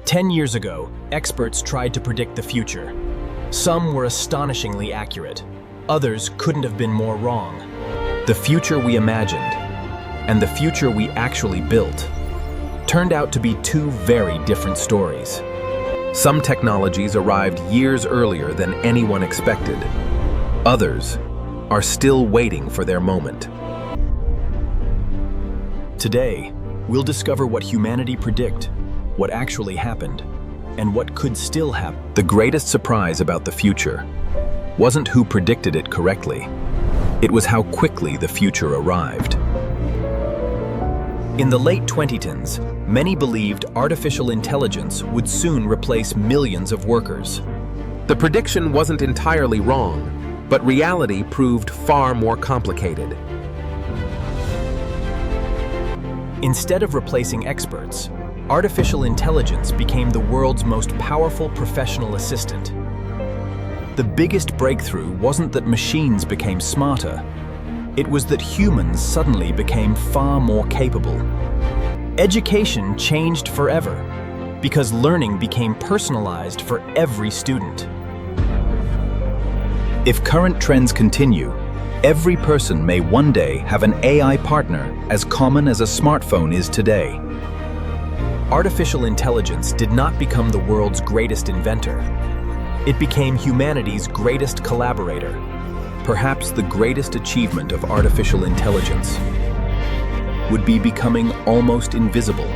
10 years ago, experts tried to predict the future. Some were astonishingly accurate. Others couldn't have been more wrong. The future we imagined and the future we actually built turned out to be two very different stories. Some technologies arrived years earlier than anyone expected. Others are still waiting for their moment. Today, we'll discover what humanity predict, what actually happened, and what could still happen. The greatest surprise about the future wasn't who predicted it correctly. It was how quickly the future arrived. In the late 2010s, many believed artificial intelligence would soon replace millions of workers. The prediction wasn't entirely wrong, but reality proved far more complicated. Instead of replacing experts, artificial intelligence became the world's most powerful professional assistant. The biggest breakthrough wasn't that machines became smarter. It was that humans suddenly became far more capable. Education changed forever because learning became personalized for every student. If current trends continue, every person may one day have an AI partner as common as a smartphone is today. Artificial intelligence did not become the world's greatest inventor. It became humanity's greatest collaborator. Perhaps the greatest achievement of artificial intelligence would be becoming almost invisible.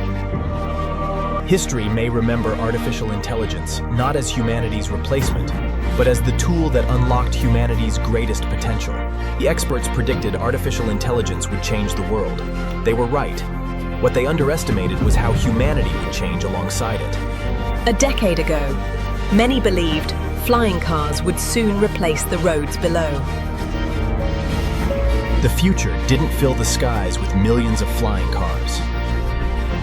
History may remember artificial intelligence not as humanity's replacement, but as the tool that unlocked humanity's greatest potential. The experts predicted artificial intelligence would change the world. They were right. What they underestimated was how humanity would change alongside it. A decade ago, many believed flying cars would soon replace the roads below. The future didn't fill the skies with millions of flying cars.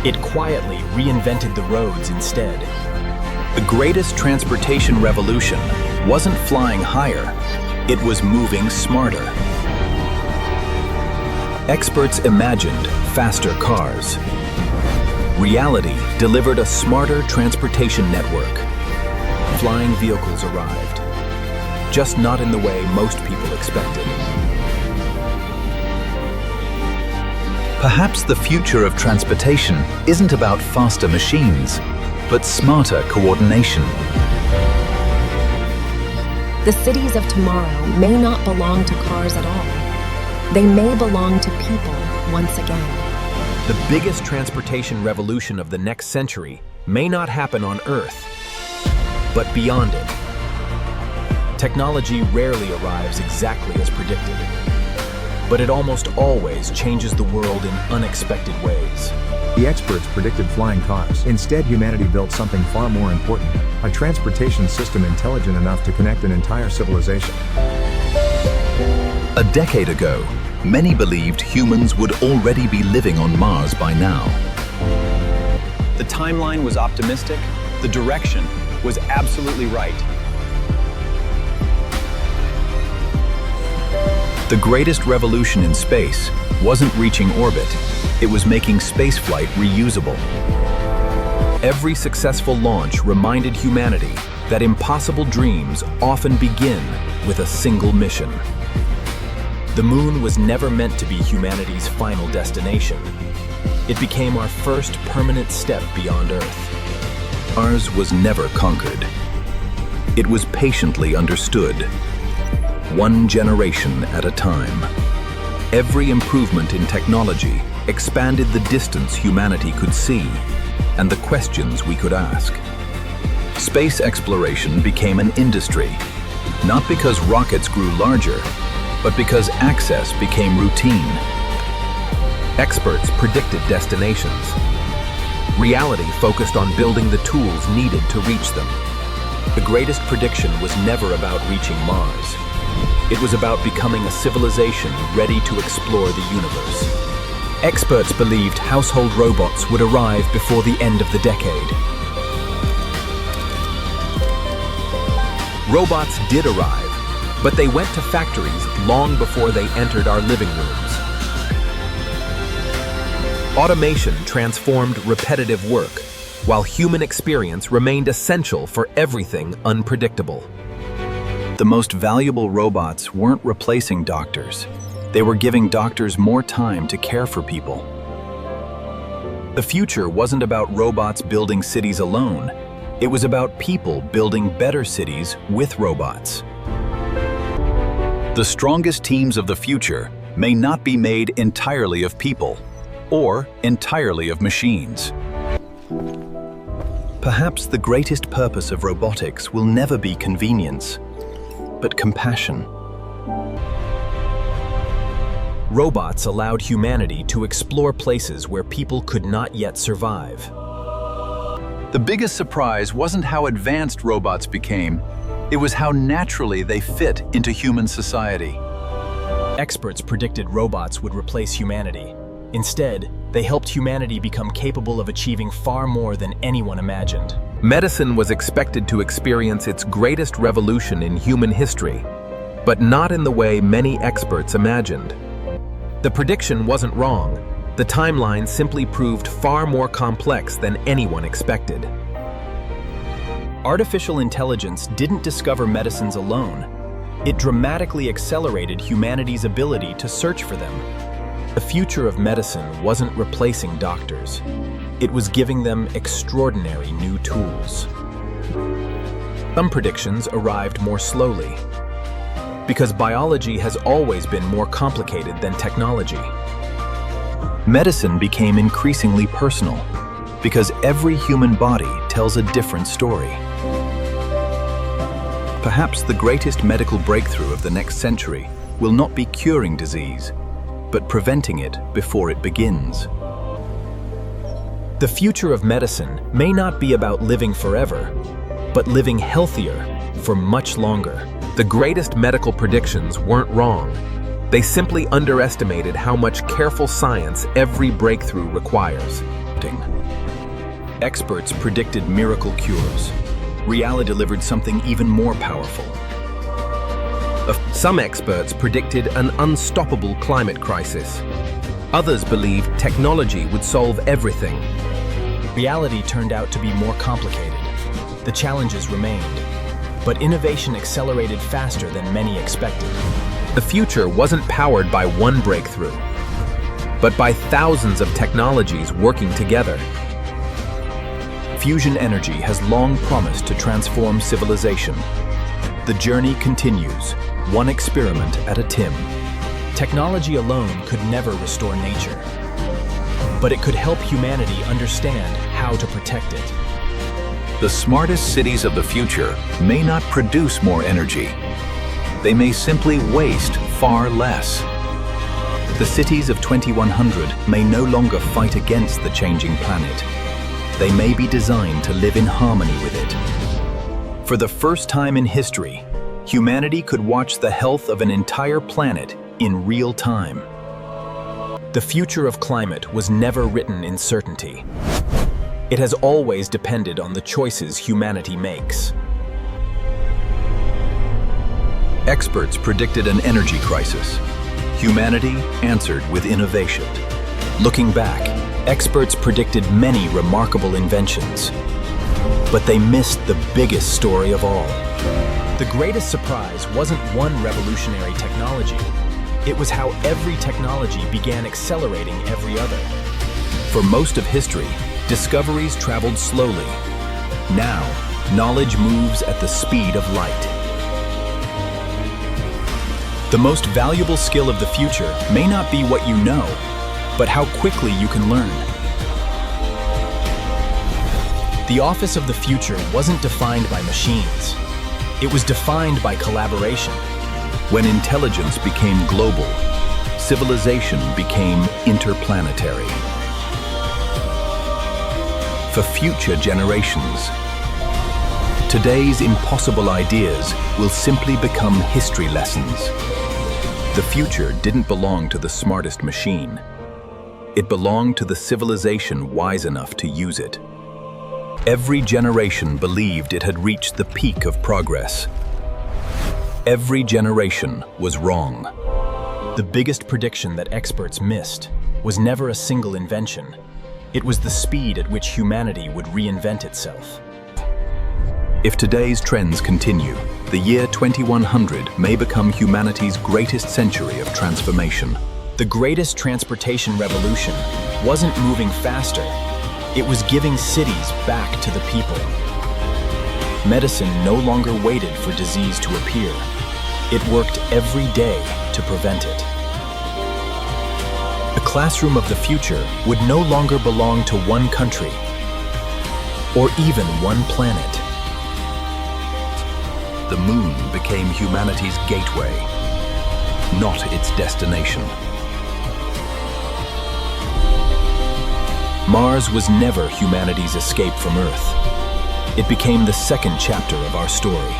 It quietly reinvented the roads instead. The greatest transportation revolution wasn't flying higher, it was moving smarter. Experts imagined faster cars. Reality delivered a smarter transportation network. Flying vehicles arrived, just not in the way most people expected. Perhaps the future of transportation isn't about faster machines, but smarter coordination. The cities of tomorrow may not belong to cars at all. They may belong to people once again. The biggest transportation revolution of the next century may not happen on Earth, but beyond it. Technology rarely arrives exactly as predicted, but it almost always changes the world in unexpected ways. The experts predicted flying cars. Instead, humanity built something far more important, a transportation system intelligent enough to connect an entire civilization. A decade ago, many believed humans would already be living on Mars by now. The timeline was optimistic, the direction was absolutely right. The greatest revolution in space wasn't reaching orbit, it was making spaceflight reusable. Every successful launch reminded humanity that impossible dreams often begin with a single mission. The moon was never meant to be humanity's final destination. It became our first permanent step beyond Earth. Mars was never conquered. It was patiently understood, one generation at a time. Every improvement in technology expanded the distance humanity could see and the questions we could ask. Space exploration became an industry, not because rockets grew larger, but because access became routine. Experts predicted destinations. Reality focused on building the tools needed to reach them. The greatest prediction was never about reaching Mars. It was about becoming a civilization ready to explore the universe. Experts believed household robots would arrive before the end of the decade. Robots did arrive, but they went to factories long before they entered our living rooms. Automation transformed repetitive work, while human experience remained essential for everything unpredictable. The most valuable robots weren't replacing doctors. They were giving doctors more time to care for people. The future wasn't about robots building cities alone. It was about people building better cities with robots. The strongest teams of the future may not be made entirely of people or entirely of machines. Perhaps the greatest purpose of robotics will never be convenience, but compassion. Robots allowed humanity to explore places where people could not yet survive. The biggest surprise wasn't how advanced robots became, it was how naturally they fit into human society. Experts predicted robots would replace humanity. Instead, they helped humanity become capable of achieving far more than anyone imagined. Medicine was expected to experience its greatest revolution in human history, but not in the way many experts imagined. The prediction wasn't wrong. The timeline simply proved far more complex than anyone expected. Artificial intelligence didn't discover medicines alone. It dramatically accelerated humanity's ability to search for them. The future of medicine wasn't replacing doctors. It was giving them extraordinary new tools. Some predictions arrived more slowly, because biology has always been more complicated than technology. Medicine became increasingly personal, because every human body tells a different story. Perhaps the greatest medical breakthrough of the next century will not be curing disease, but preventing it before it begins. The future of medicine may not be about living forever, but living healthier for much longer. The greatest medical predictions weren't wrong. They simply underestimated how much careful science every breakthrough requires. Experts predicted miracle cures. Reality delivered something even more powerful. Some experts predicted an unstoppable climate crisis. Others believed technology would solve everything. Reality turned out to be more complicated. The challenges remained, but innovation accelerated faster than many expected. The future wasn't powered by one breakthrough, but by thousands of technologies working together. Fusion energy has long promised to transform civilization. The journey continues, one experiment at a time. Technology alone could never restore nature, but it could help humanity understand how to protect it. The smartest cities of the future may not produce more energy. They may simply waste far less. The cities of 2100 may no longer fight against the changing planet. They may be designed to live in harmony with it. For the first time in history, humanity could watch the health of an entire planet in real time. The future of climate was never written in certainty. It has always depended on the choices humanity makes. Experts predicted an energy crisis. Humanity answered with innovation. Looking back, experts predicted many remarkable inventions, but they missed the biggest story of all. The greatest surprise wasn't one revolutionary technology. It was how every technology began accelerating every other. For most of history, discoveries traveled slowly. Now, knowledge moves at the speed of light. The most valuable skill of the future may not be what you know, but how quickly you can learn. The office of the future wasn't defined by machines. It was defined by collaboration. When intelligence became global, civilization became interplanetary. For future generations, today's impossible ideas will simply become history lessons. The future didn't belong to the smartest machine. It belonged to the civilization wise enough to use it. Every generation believed it had reached the peak of progress. Every generation was wrong. The biggest prediction that experts missed was never a single invention. It was the speed at which humanity would reinvent itself. If today's trends continue, the year 2100 may become humanity's greatest century of transformation. The greatest transportation revolution wasn't moving faster, it was giving cities back to the people. Medicine no longer waited for disease to appear. It worked every day to prevent it. The classroom of the future would no longer belong to one country or even one planet. The moon became humanity's gateway, not its destination. Mars was never humanity's escape from Earth. It became the second chapter of our story.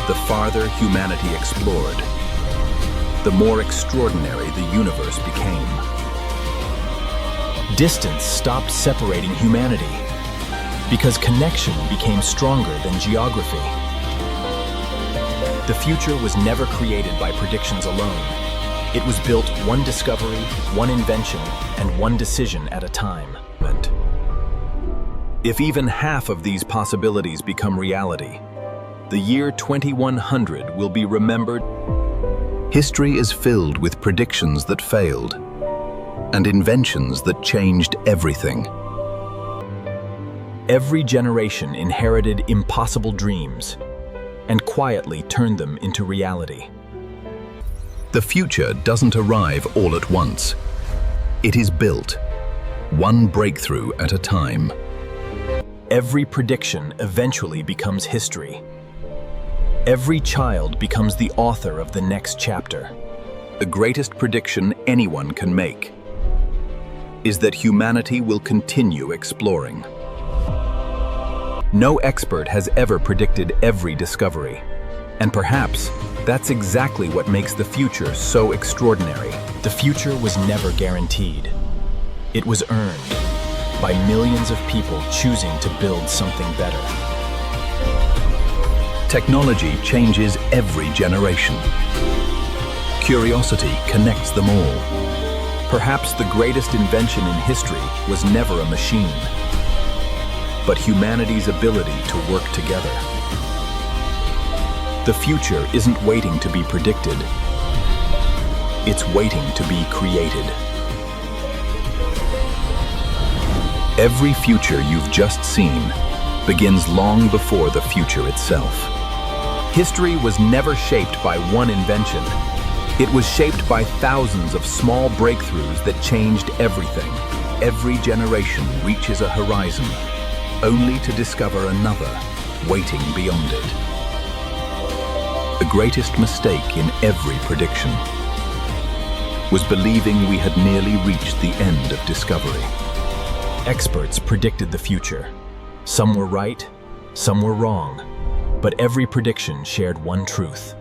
The farther humanity explored, the more extraordinary the universe became. Distance stopped separating humanity because connection became stronger than geography. The future was never created by predictions alone. It was built one discovery, one invention, and one decision at a time. If even half of these possibilities become reality, the year 2100 will be remembered. History is filled with predictions that failed and inventions that changed everything. Every generation inherited impossible dreams and quietly turned them into reality. The future doesn't arrive all at once. It is built, one breakthrough at a time. Every prediction eventually becomes history. Every child becomes the author of the next chapter. The greatest prediction anyone can make is that humanity will continue exploring. No expert has ever predicted every discovery, and perhaps that's exactly what makes the future so extraordinary. The future was never guaranteed. It was earned by millions of people choosing to build something better. Technology changes every generation. Curiosity connects them all. Perhaps the greatest invention in history was never a machine, but humanity's ability to work together. The future isn't waiting to be predicted. It's waiting to be created. Every future you've just seen begins long before the future itself. History was never shaped by one invention. It was shaped by thousands of small breakthroughs that changed everything. Every generation reaches a horizon, only to discover another waiting beyond it. The greatest mistake in every prediction was believing we had nearly reached the end of discovery. Experts predicted the future. Some were right, some were wrong, but every prediction shared one truth.